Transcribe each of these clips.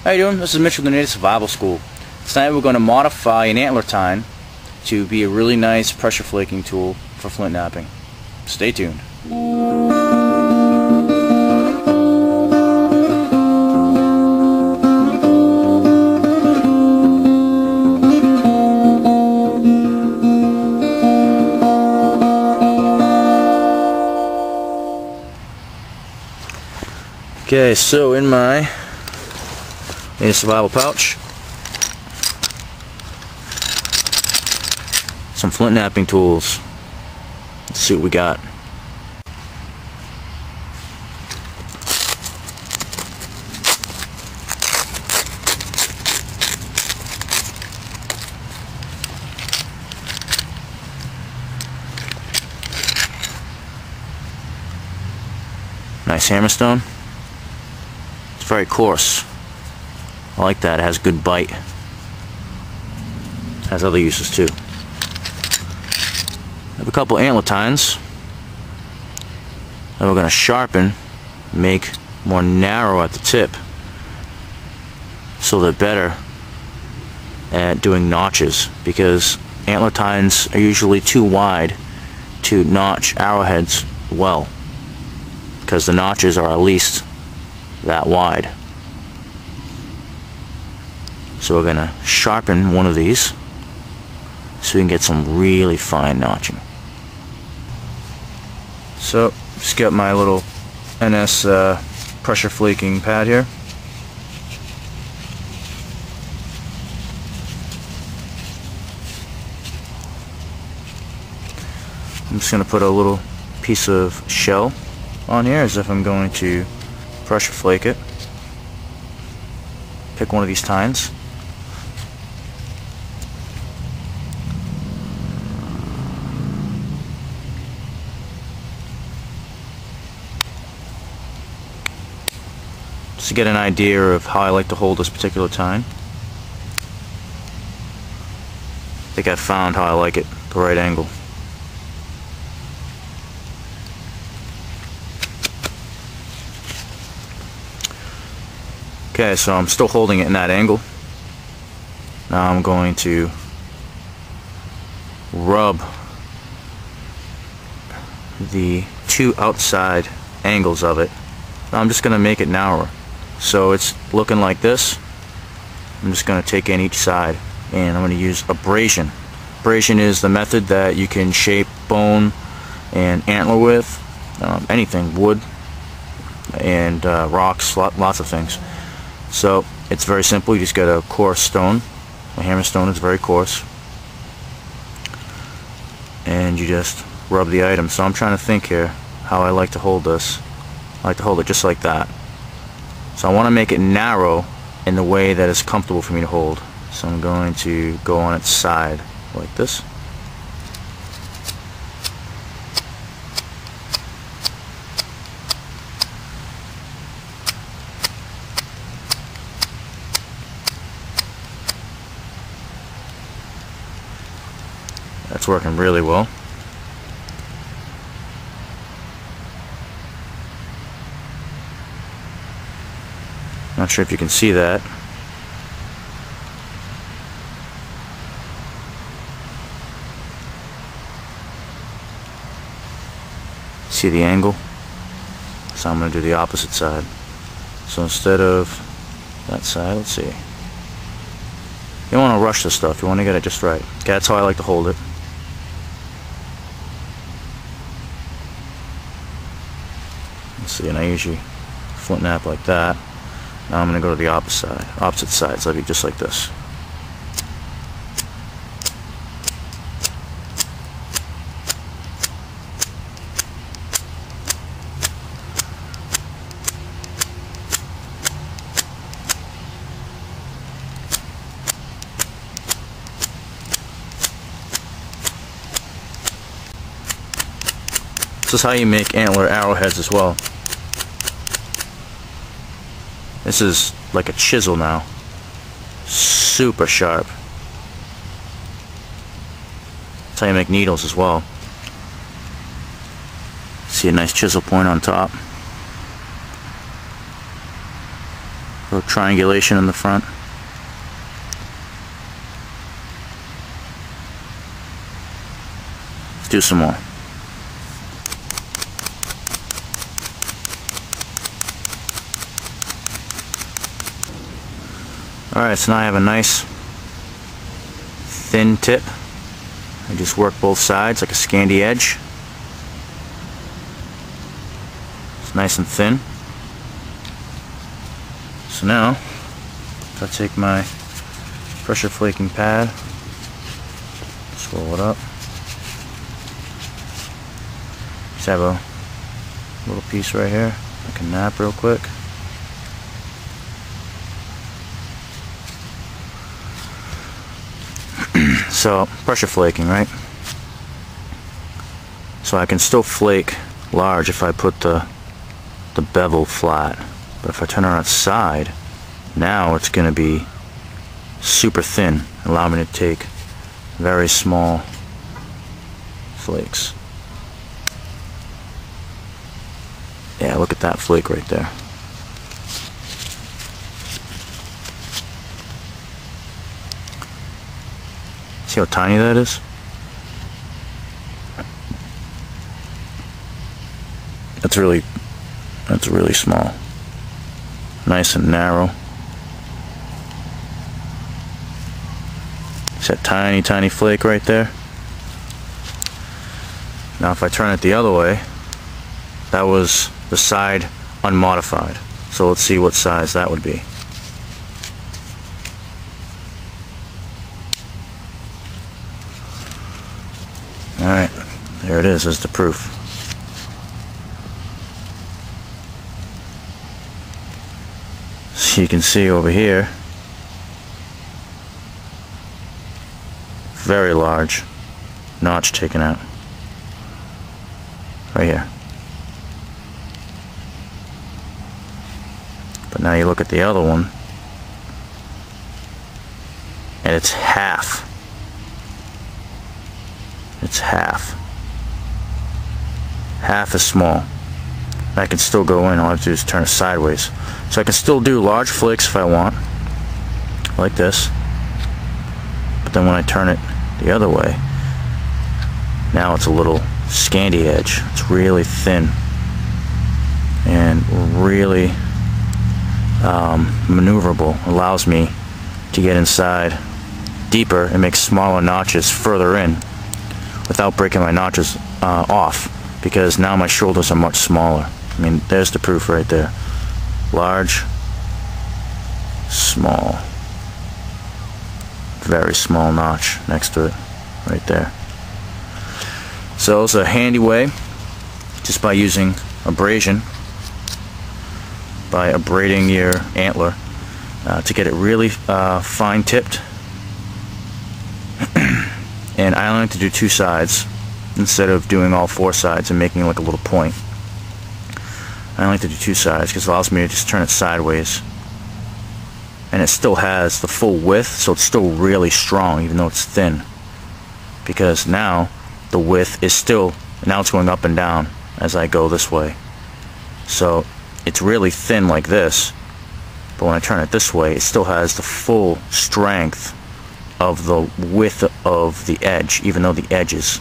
How you doing? This is Mitch with the Native Survival School. Tonight we're going to modify an antler tine to be a really nice pressure flaking tool for flint knapping. Stay tuned. Okay, so in my Native Survival pouch, some flint knapping tools. Let's see what we got. Nice hammerstone. It's very coarse. I like that. It has good bite. It has other uses too. I have a couple antler tines that we're going to sharpen, make more narrow at the tip, so they're better at doing notches, because antler tines are usually too wide to notch arrowheads well, because the notches are at least that wide. So we're going to sharpen one of these so we can get some really fine notching. So just got my little NS pressure flaking pad here. I'm just going to put a little piece of shell on here as if I'm going to pressure flake it. Pick one of these tines. Just to get an idea of how I like to hold this particular tine. I think I've found how I like it, the right angle. Okay, so I'm still holding it in that angle. Now I'm going to rub the two outside angles of it. Now I'm just going to make it narrower. So it's looking like this. I'm just going to take in each side, and I'm going to use abrasion. Abrasion is the method that you can shape bone and antler with, anything, wood and rocks, lots of things. So it's very simple. You just get a coarse stone. A hammerstone is very coarse, and you just rub the item. So I'm trying to think here how I like to hold this. I like to hold it just like that. So I want to make it narrow in the way that is comfortable for me to hold. So I'm going to go on its side like this. That's working really well. Not sure if you can see that. See the angle? So I'm going to do the opposite side. So instead of that side, let's see. You don't want to rush this stuff. You want to get it just right. Okay, that's how I like to hold it. Let's see, and I usually flint knap like that. Now I'm going to go to the opposite side, so it'll be just like this. This is how you make antler arrowheads as well. This is like a chisel now. Super sharp. That's how you make needles as well. See a nice chisel point on top. little triangulation in the front. Let's do some more. Alright, so now I have a nice thin tip. I just work both sides like a scandy edge. It's nice and thin. So now, if I take my pressure flaking pad, swirl it up. Just have a little piece right here. I can nap real quick. So, pressure flaking, right? So I can still flake large if I put the bevel flat. But if I turn it on its side, now it's going to be super thin, allow me to take very small flakes. Yeah, look at that flake right there. See how tiny that is? That's really small. Nice and narrow. It's that tiny, tiny flake right there. Now if I turn it the other way, that was the side unmodified. So let's see what size that would be. Alright, there it is, as the proof. So you can see over here, very large notch taken out. Right here. But now you look at the other one, and it's half. It's half as small. I can still go in, all I have to do is turn it sideways. So I can still do large flakes if I want, like this. But then when I turn it the other way, now it's a little scandy edge. It's really thin and really maneuverable. Allows me to get inside deeper and make smaller notches further in without breaking my notches off, because now my shoulders are much smaller. I mean, there's the proof right there. Large, small, very small notch next to it right there. So it's a handy way, just by using abrasion, by abrading your antler to get it really fine tipped. And I only like to do two sides instead of doing all four sides and making like a little point. I like to do two sides because it allows me to just turn it sideways, and it still has the full width, so it's still really strong even though it's thin, because now the width is still, now it's going up and down as I go this way. So it's really thin like this, but when I turn it this way, it still has the full strength of the width of the edge, even though the edge is,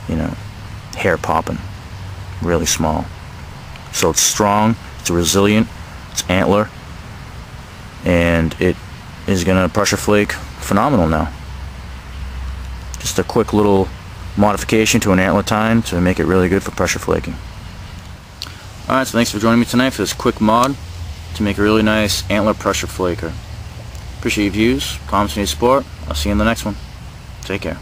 you know, hair popping, really small. So it's strong, it's resilient, it's antler, and it is going to pressure flake phenomenal now. Just a quick little modification to an antler tine to make it really good for pressure flaking. Alright, so thanks for joining me tonight for this quick mod to make a really nice antler pressure flaker. Appreciate your views, comments, and your support. I'll see you in the next one. Take care.